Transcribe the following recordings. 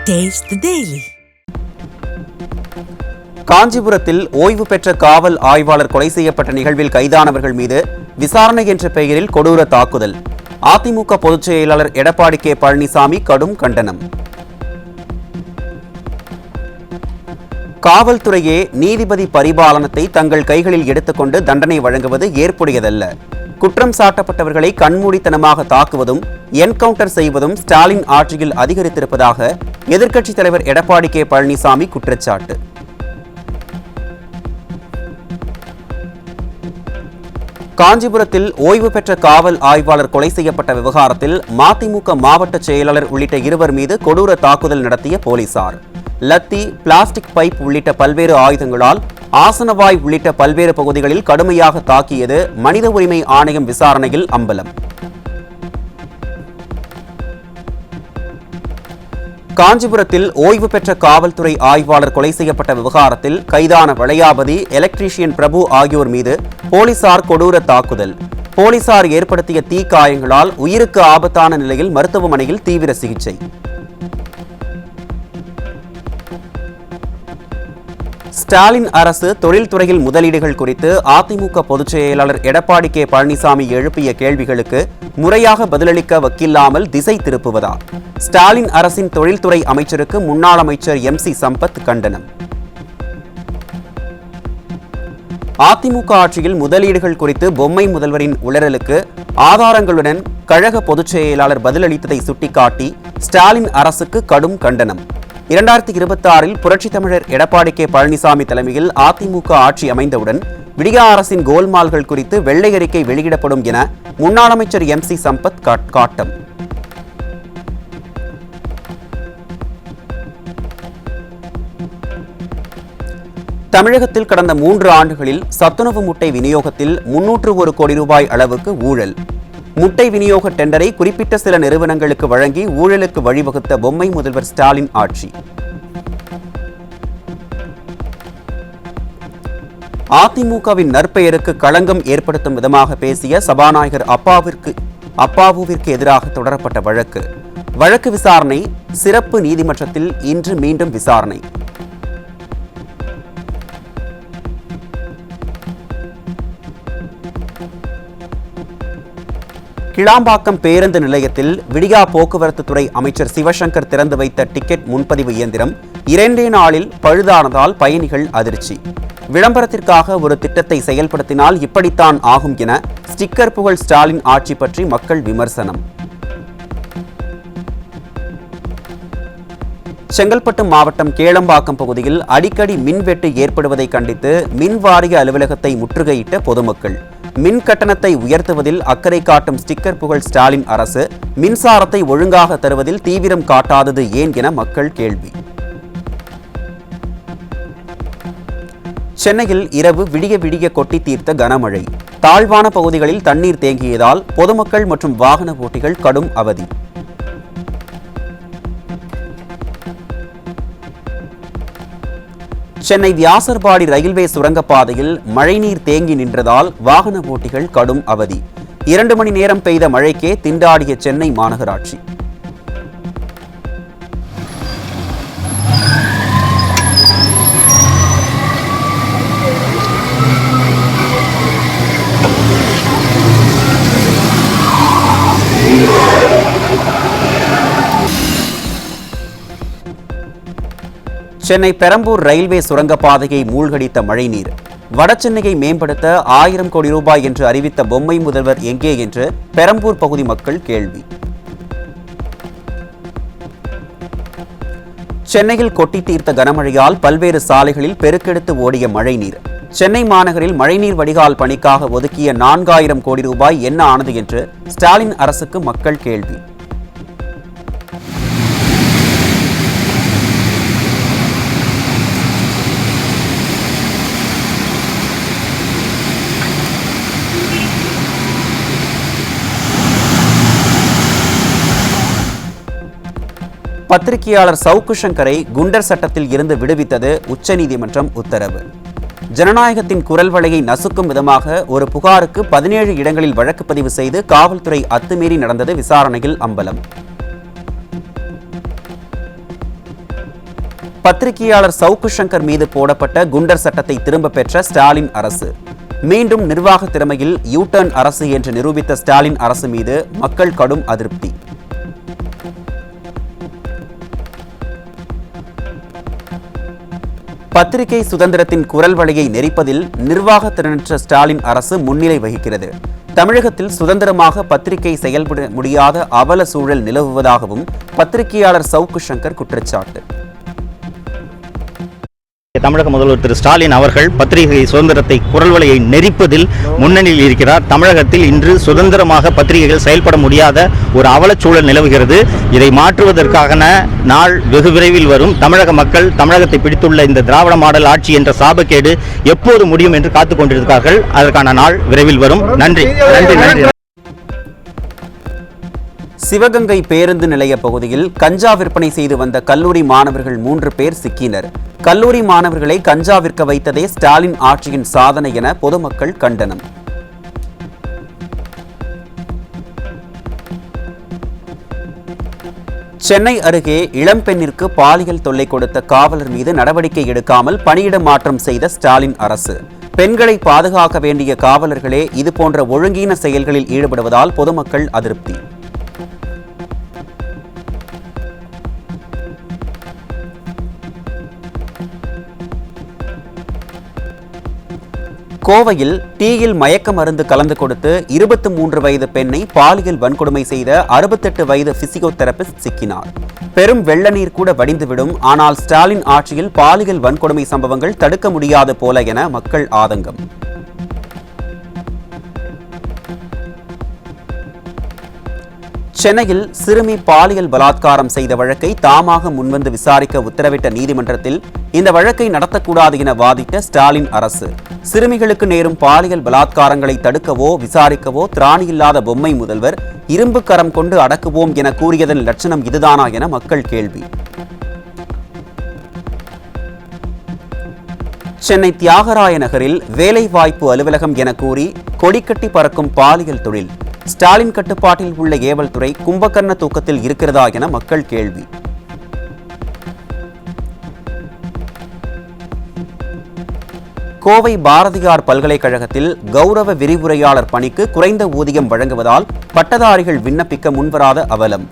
Taste the Daily. காஞ்சிபுரத்தில் ஓய்வு பெற்ற காவல் ஆய்வாளர் கொலை செய்யப்பட்ட நிகழ்வில் கைதானவர்கள் மீது விசாரணை என்ற பெயரில் கொடூர தாக்குதல். அதிமுக பொதுச் செயலாளர் எடப்பாடி கே பழனிசாமி கடும் கண்டனம். காவல்துறையே நீதிபதி பரிபாலனத்தை தங்கள் கைகளில் எடுத்துக்கொண்டு தண்டனை வழங்குவது ஏற்புடையதல்ல. குற்றம் சாட்டப்பட்டவர்களை கண்மூடித்தனமாக தாக்குவதும் என்கவுண்டர் செய்வதும் ஸ்டாலின் ஆட்சியில் அதிகரித்திருப்பதாக எதிர்க்கட்சித் தலைவர் எடப்பாடி கே பழனிசாமி குற்றச்சாட்டு. காஞ்சிபுரத்தில் ஓய்வு பெற்ற காவல் ஆய்வாளர் கொலை செய்யப்பட்ட விவகாரத்தில் மதிமுக மாவட்ட செயலாளர் உள்ளிட்ட இருவர் மீது கொடூர தாக்குதல் நடத்திய போலீசார் லத்தி, பிளாஸ்டிக் பைப் உள்ளிட்ட பல்வேறு ஆயுதங்களால் ஆசனவாய் உள்ளிட்ட பல்வேறு பகுதிகளில் கடுமையாக தாக்கியது மனித உரிமை ஆணையம் விசாரணையில் அம்பலம். காஞ்சிபுரத்தில் ஓய்வு பெற்ற காவல்துறை ஆய்வாளர் கொலை செய்யப்பட்ட விவகாரத்தில் கைதான வளையாபதி, எலக்ட்ரீஷியன் பிரபு ஆகியோர் மீது போலீசார் கொடூர தாக்குதல். போலீசார் ஏற்படுத்திய தீக்காயங்களால் உயிருக்கு ஆபத்தான நிலையில் மருத்துவமனையில் தீவிர சிகிச்சை. ஸ்டாலின் அரசு தொழில்துறையில் முதலீடுகள் குறித்து அதிமுக பொதுச் செயலாளர் எடப்பாடி கே பழனிசாமி எழுப்பிய கேள்விகளுக்கு முறையாக பதிலளிக்க வக்கில்லாமல் திசை திருப்புவதா? ஸ்டாலின் அரசின் தொழில்துறை அமைச்சருக்கு முன்னாள் அமைச்சர் MC சம்பத் கண்டனம். அதிமுக ஆட்சியில் முதலீடுகள் குறித்து பொம்மை முதல்வரின் உளறலுக்கு ஆதாரங்களுடன் கழக பொதுச் செயலாளர் பதிலளித்ததை சுட்டிக்காட்டி ஸ்டாலின் அரசுக்கு கடும் கண்டனம். 2026 புரட்சித் தமிழர் எடப்பாடி கே பழனிசாமி தலைமையில் அதிமுக ஆட்சி அமைந்தவுடன் விடியா அரசின் கோல்மால்கள் குறித்து வெள்ளை அறிக்கை வெளியிடப்படும் என முன்னாள் அமைச்சர் MC சம்பத் காட்டம். தமிழகத்தில் கடந்த 3 ஆண்டுகளில் சத்துணவு முட்டை விநியோகத்தில் 301 கோடி ரூபாய் அளவுக்கு ஊழல். முட்டை விநியோக டெண்டரை குறிப்பிட்ட சில நிறுவனங்களுக்கு வழங்கி ஊழலுக்கு வழிவகுத்த பொம்மை முதல்வர் ஸ்டாலின் ஆட்சி. அதிமுகவின் நற்பெயருக்கு களங்கம் ஏற்படுத்தும் விதமாக பேசிய சபாநாயகர் அப்பாவுவிற்கு எதிராக தொடரப்பட்ட வழக்கு விசாரணை சிறப்பு நீதிமன்றத்தில் இன்று மீண்டும் விசாரணை. கிளாம்பாக்கம் பேருந்து நிலையத்தில் விடியா போக்குவரத்து துறை அமைச்சர் சிவசங்கர் திறந்து வைத்த டிக்கெட் முன்பதிவு இயந்திரம் 2 நாளில் பழுதானதால் பயணிகள் அதிர்ச்சி. விளம்பரத்திற்காக ஒரு திட்டத்தை செயல்படுத்தினால் இப்படித்தான் ஆகும் என ஸ்டிக்கர் புகழ் ஸ்டாலின் ஆட்சி பற்றி மக்கள் விமர்சனம். செங்கல்பட்டு மாவட்டம் கேளம்பாக்கம் பகுதியில் அடிக்கடி மின்வெட்டு ஏற்படுவதை கண்டித்து மின் வாரிய அலுவலகத்தை முற்றுகையிட்ட பொதுமக்கள். மின் கட்டணத்தை உயர்த்துவதில் அக்கறை காட்டும் ஸ்டிக்கர் புகழ் ஸ்டாலின் அரசு மின்சாரத்தை ஒழுங்காக தருவதில் தீவிரம் காட்டாதது ஏன் என மக்கள் கேள்வி. சென்னையில் இரவு விடிய கொட்டி தீர்த்த கனமழை. தாழ்வான பகுதிகளில் தண்ணீர் தேங்கியதால் பொதுமக்கள் மற்றும் வாகன ஓட்டிகள் கடும் அவதி. சென்னை வியாசர்பாடி ரயில்வே சுரங்கப்பாதையில் மழைநீர் தேங்கி நின்றதால் வாகன ஓட்டிகள் கடும் அவதி. 2 மணி நேரம் பெய்த மழைக்கே திண்டாடிய சென்னை மாநகராட்சி. சென்னை பெரம்பூர் ரயில்வே சுரங்கப்பாதையை மூழ்கடித்த மழைநீர். வடசென்னையை மேம்படுத்த 1000 கோடி ரூபாய் என்று அறிவித்த பொம்மை முதல்வர் எங்கே என்று பெரம்பூர் பகுதி மக்கள் கேள்வி. சென்னையில் கொட்டி தீர்த்த கனமழையால் பல்வேறு சாலைகளில் பெருக்கெடுத்து ஓடிய மழைநீர். சென்னை மாநகரில் மழைநீர் வடிகால் பணிக்காக ஒதுக்கிய 4000 கோடி ரூபாய் என்ன ஆனது என்று ஸ்டாலின் அரசுக்கு மக்கள் கேள்வி. பத்திரிகையாளர் சவுக்கு சங்கரை குண்டர் சட்டத்தில் இருந்து விடுவித்தது உச்சநீதிமன்றம் உத்தரவு. ஜனநாயகத்தின் குரல் வளையை நசுக்கும் விதமாக ஒரு புகாருக்கு 17 இடங்களில் வழக்கு பதிவு செய்து காவல்துறை அத்துமீறி நடந்தது விசாரணையில் அம்பலம். பத்திரிகையாளர் சவுக்கு சங்கர் மீது போடப்பட்ட குண்டர் சட்டத்தை திரும்ப பெற்ற ஸ்டாலின் அரசு. மீண்டும் நிர்வாக திறமையில் யூ-டர்ன் அரசு என்று நிரூபித்த ஸ்டாலின் அரசு மீது மக்கள் கடும் அதிருப்தி. பத்திரிகை சுதந்திரத்தின் குரல் வலையை நெரிப்பதில் நிர்வாக திறனற்ற ஸ்டாலின் அரசு முன்னிலை வகிக்கிறது. தமிழகத்தில் சுதந்திரமாக பத்திரிகை செயல்பட முடியாத அவல சூழல் நிலவுவதாகவும் பத்திரிகையாளர் சவுக்கு சங்கர் குற்றச்சாட்டு. தமிழக முதல்வர் திரு ஸ்டாலின் அவர்கள் பத்திரிகை சுதந்திரத்தை குரல் வலையை நெரிப்பதில் முன்னணியில் இருக்கிறார். தமிழகத்தில் இன்று சுதந்திரமாக பத்திரிகைகள் செயல்பட முடியாத ஒரு அவலச்சூழல் நிலவுகிறது. இதை மாற்றுவதற்கான நாள் வெகு விரைவில் வரும். தமிழக மக்கள் தமிழகத்தை பிடித்துள்ள இந்த திராவிட மாடல் ஆட்சி என்ற சாபக்கேடு எப்போது முடியும் என்று காத்துக் கொண்டிருக்கிறார்கள். அதற்கான நாள் விரைவில் வரும். நன்றி நன்றி நன்றி. சிவகங்கை பேருந்து நிலைய பகுதியில் கஞ்சா விற்பனை செய்து வந்த கல்லூரி மாணவர்கள் 3 பேர் சிக்கினர். கல்லூரி மாணவர்களை கஞ்சா விற்க வைத்ததே ஸ்டாலின் ஆட்சியின் சாதனை என பொதுமக்கள் கண்டனம். சென்னை அருகே இளம்பெண்ணிற்கு பாலியல் தொல்லை கொடுத்த காவலர் மீது நடவடிக்கை எடுக்காமல் பணியிட மாற்றம் செய்த ஸ்டாலின் அரசு. பெண்களை பாதுகாக்க வேண்டிய காவலர்களே இதுபோன்ற ஒழுங்கீன செயல்களில் ஈடுபடுவதால் பொதுமக்கள் அதிருப்தி. கோவையில் டீயில் மயக்க மருந்து கலந்து கொடுத்து 23 வயது பெண்ணை பாலியல் வன்கொடுமை செய்த 68 வயது பிசியோதெரபிஸ்ட் சிக்கினார். பெரும் வெள்ள நீர் கூட வடிந்துவிடும், ஆனால் ஸ்டாலின் ஆட்சியில் பாலியல் வன்கொடுமை சம்பவங்கள் தடுக்க முடியாது போல என மக்கள் ஆதங்கம். சென்னையில் சிறுமி பாலியல் பலாத்காரம் செய்த வழக்கை தாமாக முன்வந்து விசாரிக்க உத்தரவிட்ட நீதிமன்றத்தில் இந்த வழக்கை நடத்தக்கூடாது என வாதிட்ட ஸ்டாலின் அரசு. சிறுமிகளுக்கு நேரும் பாலியல் பலாத்காரங்களை தடுக்கவோ விசாரிக்கவோ திராணியில்லாத பொம்மை முதல்வர் இரும்பு கரம் கொண்டு அடக்குவோம் என கூறியதன் லட்சணம் இதுதானா என மக்கள் கேள்வி. சென்னை தியாகராய நகரில் வேலைவாய்ப்பு அலுவலகம் என கூறி கொடிக்கட்டி பறக்கும் பாலியல் தொழில். ஸ்டாலின் கட்டுப்பாட்டில் உள்ள ஏவல் துறை கும்பகர்ண தூக்கத்தில் இருக்கிறதா என மக்கள் கேள்வி. கோவை பாரதியார் பல்கலைக்கழகத்தில் கௌரவ விரிவுரையாளர் பணிக்கு குறைந்த ஊதியம் வழங்குவதால் பட்டதாரிகள் விண்ணப்பிக்க முன்வராத அவலம்.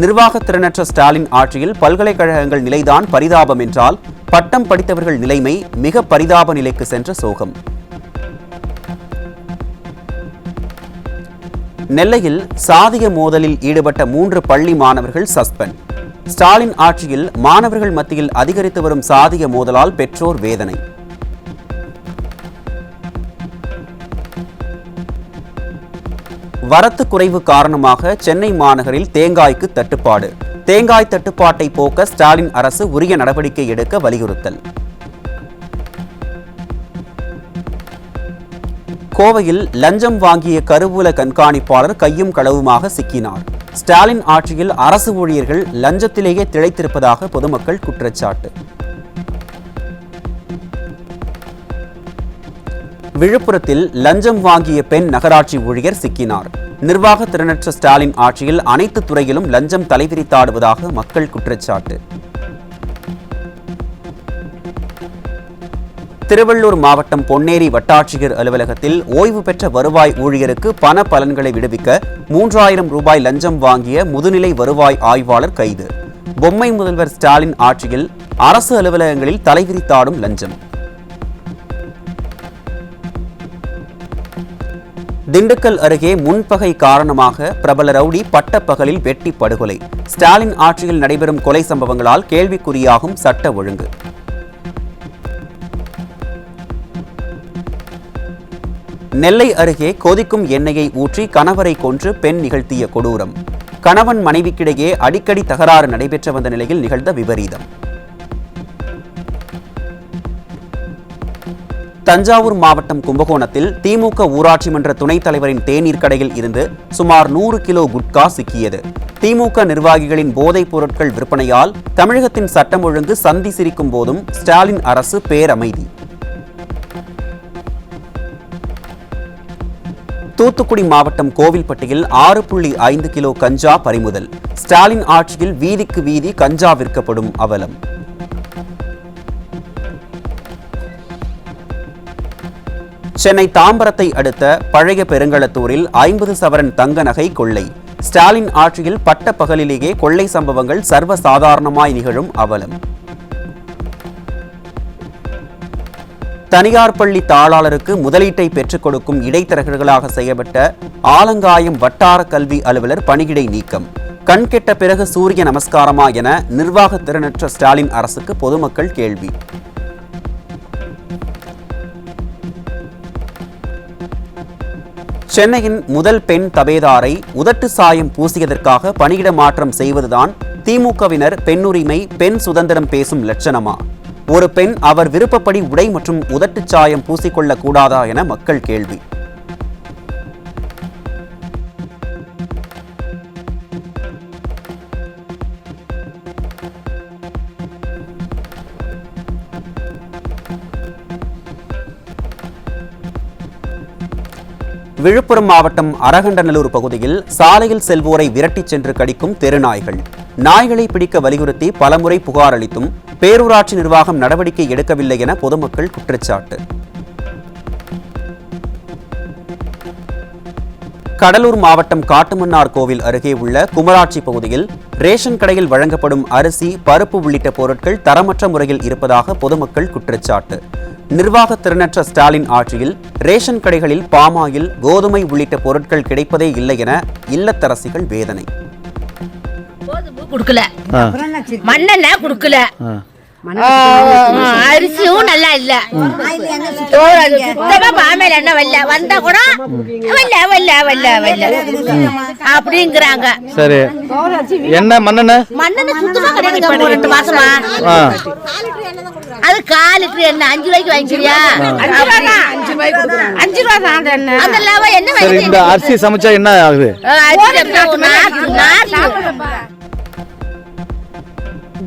நிர்வாக திறனற்ற ஸ்டாலின் ஆட்சியில் பல்கலைக்கழகங்கள் நிலைதான் பரிதாபம் என்றால் பட்டம் படித்தவர்கள் நிலைமை மிக பரிதாப நிலைக்கு சென்ற சோகம். நெல்லையில் சாதிய மோதலில் ஈடுபட்ட 3 பள்ளி மாணவர்கள் சஸ்பெண்ட். ஸ்டாலின் ஆட்சியில் மாணவர்கள் மத்தியில் அதிகரித்து வரும் சாதிய மோதலால் பெற்றோர் வேதனை. வரத்து குறைவு காரணமாக சென்னை மாநகரில் தேங்காய்க்கு தட்டுப்பாடு. தேங்காய் தட்டுப்பாட்டை போக்க ஸ்டாலின் அரசு உரிய நடவடிக்கை எடுக்க வலியுறுத்தல். கோவையில் லஞ்சம் வாங்கிய கருவூல கண்காணிப்பாளர் கையும் களவுமாக சிக்கினார். ஸ்டாலின் ஆட்சியில் அரசு ஊழியர்கள் லஞ்சத்திலேயே திளைத்திருப்பதாக பொதுமக்கள் குற்றச்சாட்டு. விழுப்புரத்தில் லஞ்சம் வாங்கிய பெண் நகராட்சி ஊழியர் சிக்கினார். நிர்வாக திறனற்ற ஸ்டாலின் ஆட்சியில் அனைத்து துறையிலும் லஞ்சம் தலைவிரித்தாடுவதாக மக்கள் குற்றச்சாட்டு. திருவள்ளூர் மாவட்டம் பொன்னேரி வட்டாட்சியர் அலுவலகத்தில் ஓய்வு பெற்ற வருவாய் ஊழியருக்கு பண பலன்களை விடுவிக்க 3000 ரூபாய் லஞ்சம் வாங்கிய முதுநிலை வருவாய் ஆய்வாளர் கைது. பொம்மை முதல்வர் ஸ்டாலின் ஆட்சியில் அரசு அலுவலகங்களில் தலைவிரித்தாடும் லஞ்சம். திண்டுக்கல் அருகே முன்பகை காரணமாக பிரபல ரவுடி பட்டப்பகலில் வெட்டி படுகொலை. ஸ்டாலின் ஆட்சியில் நடைபெறும் கொலை சம்பவங்களால் கேள்விக்குறியாகும் சட்ட ஒழுங்கு. நெல்லை அருகே கொதிக்கும் எண்ணெயை ஊற்றி கணவரை கொன்று பெண் நிகழ்த்திய கொடூரம். கணவன் மனைவிக்கிடையே அடிக்கடி தகராறு நடைபெற்று வந்த நிலையில் நிகழ்ந்த விபரீதம். தஞ்சாவூர் மாவட்டம் கும்பகோணத்தில் திமுக ஊராட்சி மன்ற துணைத் தலைவரின் தேநீர் கடையில் இருந்து சுமார் 100 கிலோ குட்கா சிக்கியது. திமுக நிர்வாகிகளின் போதைப் பொருட்கள் விற்பனையால் தமிழகத்தின் சட்டம் ஒழுங்கு சந்தி சிரிக்கும் போதும் ஸ்டாலின் அரசு பேரமைதி. தூத்துக்குடி மாவட்டம் கோவில்பட்டியில் 6.5 கிலோ கஞ்சா பறிமுதல். ஸ்டாலின் ஆட்சியில் வீதிக்கு வீதி கஞ்சா விற்கப்படும் அவலம். சென்னை தாம்பரத்தை அடுத்த பழைய பெருங்களத்தூரில் 50 சவரன் தங்க நகை கொள்ளை. ஸ்டாலின் ஆட்சியில் பட்ட பகலிலேயே கொள்ளை சம்பவங்கள் சர்வசாதாரணமாய் நிகழும் அவலம். தனியார் பள்ளி தாளாளருக்கு முதலீட்டை பெற்றுக் கொடுக்கும் இடைத்தரகர்களாக செய்யப்பட்ட ஆலங்காயம் வட்டார கல்வி அலுவலர் பணியிடை நீக்கம். கண்கெட்ட பிறகு சூரிய நமஸ்காரமா என நிர்வாக திறனற்ற ஸ்டாலின் அரசுக்கு பொதுமக்கள் கேள்வி. சென்னையின் முதல் பெண் தபேதாரை உதட்டு சாயம் பூசியதற்காக பணியிட மாற்றம் செய்வதுதான் திமுகவினர் பெண்ணுரிமை, பெண் சுதந்திரம் பேசும் லட்சணமா? ஒரு பெண் அவர் விருப்பப்படி உடை மற்றும் உதட்டு சாயம் பூசிக்கொள்ளக் கூடாதா என மக்கள் கேள்வி. விழுப்புரம் மாவட்டம் அரகண்டநல்லூர் பகுதியில் சாலையில் செல்வோரை விரட்டிச் சென்று கடிக்கும் தெருநாய்கள். நாய்களை பிடிக்க வலியுறுத்தி பலமுறை புகார் அளித்தும் பேரூராட்சி நிர்வாகம் நடவடிக்கை எடுக்கவில்லை என பொதுமக்கள் குற்றச்சாட்டு. கடலூர் மாவட்டம் காட்டுமன்னார் கோவில் அருகே உள்ள குமராட்சி பகுதியில் ரேஷன் கடையில் வழங்கப்படும் அரிசி, பருப்பு உள்ளிட்ட பொருட்கள் தரமற்ற முறையில் இருப்பதாக பொதுமக்கள் குற்றச்சாட்டு. நிர்வாக திறனற்ற ஸ்டாலின் ஆட்சியில் ரேஷன் கடைகளில் பாமாயில், கோதுமை உள்ளிட்ட பொருட்கள் கிடைப்பதே இல்லை என இல்லத்தரசிகள் வேதனை. அரிசியும் நல்லா இல்ல, பாமையில என்ன வரல, வந்தா கூட அப்படிங்கிறாங்க. சரி, என்ன மண்ணெண்ண சுத்தமா கிடையாது 8 மாசமா. அது 4 லிட்டர் என்ன 5 ரூபாய்க்கு வாங்கிக்கிறியா? 5 ரூபா தான் என்ன. இந்த அரிசி சமைச்சா என்ன ஆகுது?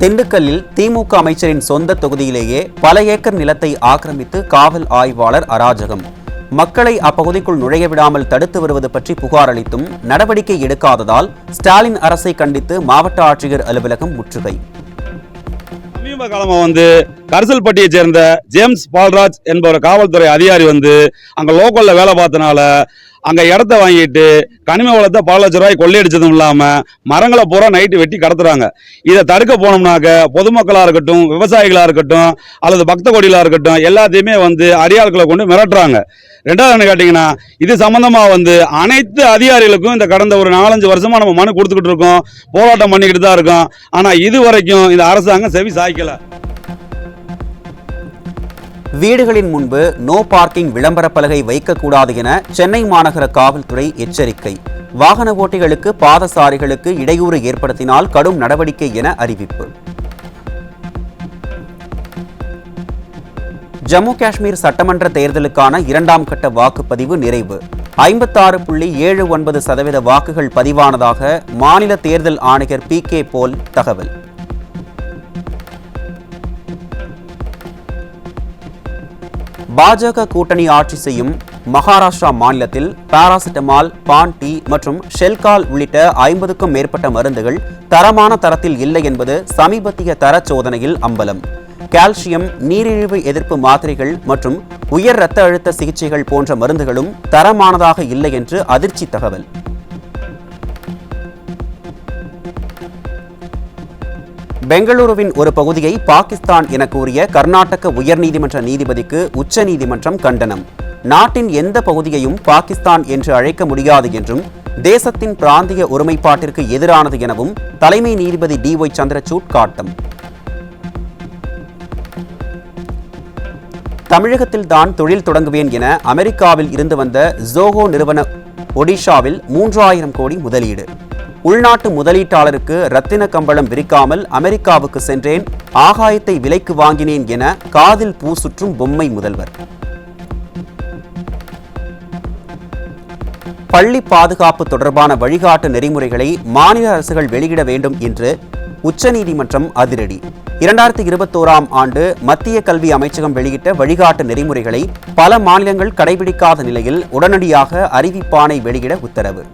திண்டுக்கல்லில் திமுக அமைச்சரின் சொந்த தொகுதியிலேயே பல ஏக்கர் நிலத்தை ஆக்கிரமித்து காவல் ஆய்வாளர் அராஜகம். மக்களை அப்பகுதிக்குள் நுழைய விடாமல் தடுத்து வருவது பற்றி புகார் அளித்தும் நடவடிக்கை எடுக்காததால் ஸ்டாலின் அரசை கண்டித்து மாவட்ட ஆட்சியர் அலுவலகம் முற்றுகை. சமீப காலமா கரிசல்பட்டியை சேர்ந்த ஜேம்ஸ் பால்ராஜ் என்பவர் காவல்துறை அதிகாரி அங்க லோக்கல்ல வேலை பார்த்தனால அங்க இடத்த வாங்கிட்டு கனிம வளத்தை பல லட்சம் ரூபாய் கொள்ளையடிச்சதும் இல்லாம மரங்களை பூரா நைட்டு வெட்டி கடத்துறாங்க. இதை தடுக்க போனோம்னாக்க பொதுமக்களா இருக்கட்டும், விவசாயிகளா இருக்கட்டும், அல்லது பக்த கோடிகளா இருக்கட்டும், எல்லாத்தையுமே அடியாட்களை கொண்டு மிரட்டுறாங்க. ரெண்டாவது என்ன கேட்டீங்கன்னா, இது சம்பந்தமா அனைத்து அதிகாரிகளுக்கும் இந்த கடந்த ஒரு 4-5 வருஷமா நம்ம மனு கொடுத்துக்கிட்டு இருக்கோம், போராட்டம் பண்ணிக்கிட்டு தான் இருக்கோம். ஆனா இது வரைக்கும் இந்த அரசாங்கம் செவி சாய்க்கல. வீடுகளின் முன்பு நோ பார்க்கிங் விளம்பர பலகை வைக்கக்கூடாது என சென்னை மாநகர காவல்துறை எச்சரிக்கை. வாகன ஓட்டிகளுக்கு, பாதசாரிகளுக்கு இடையூறு ஏற்படுத்தினால் கடும் நடவடிக்கை என அறிவிப்பு. ஜம்மு காஷ்மீர் சட்டமன்ற தேர்தலுக்கான 2ஆம் கட்ட வாக்குப்பதிவு நிறைவு. 56.79% வாக்குகள் பதிவானதாக மாநில தேர்தல் ஆணையர் PK போல் தகவல். பாஜக கூட்டணி ஆட்சி செய்யும் மகாராஷ்டிரா மாநிலத்தில் பாராசிட்டமால், பான் டீ மற்றும் ஷெல்கால் உள்ளிட்ட 50க்கும் மேற்பட்ட மருந்துகள் தரமான தரத்தில் இல்லை என்பது சமீபத்திய தர சோதனையில் அம்பலம். கால்சியம், நீரிழிவு எதிர்ப்பு மாத்திரைகள் மற்றும் உயர் இரத்த அழுத்த சிகிச்சைகள் போன்ற மருந்துகளும் தரமானதாக இல்லை என்று அதிர்ச்சி தகவல். பெங்களூருவின் ஒரு பகுதியை பாகிஸ்தான் என கூறிய கர்நாடக உயர்நீதிமன்ற நீதிபதிக்கு உச்சநீதிமன்றம் கண்டனம். நாட்டின் எந்த பகுதியையும் பாகிஸ்தான் என்று அழைக்க முடியாது என்றும், தேசத்தின் பிராந்திய ஒருமைப்பாட்டிற்கு எதிரானது எனவும் தலைமை நீதிபதி DY சந்திரசூட் காட்டம். தமிழகத்தில் தான் தொழில் தொடங்குவேன் என அமெரிக்காவில் இருந்து வந்த ஜோஹோ நிறுவன ஒடிஷாவில் 3000 கோடி முதலீடு. உள்நாட்டு முதலீட்டாளருக்கு ரத்தின கம்பளம் விரிக்காமல் அமெரிக்காவுக்கு சென்றேன், ஆகாயத்தை விலைக்கு வாங்கினேன் என காதில் பூ சுற்றும் பொம்மை முதல்வர். பள்ளி பாதுகாப்பு தொடர்பான வழிகாட்டு நெறிமுறைகளை மாநில அரசுகள் வெளியிட வேண்டும் என்று உச்சநீதிமன்றம் அதிரடி. 2021ஆம் ஆண்டு மத்திய கல்வி அமைச்சகம் வெளியிட்ட வழிகாட்டு நெறிமுறைகளை பல மாநிலங்கள் கடைபிடிக்காத நிலையில் உடனடியாக அறிவிப்பாணை வெளியிட உத்தரவு.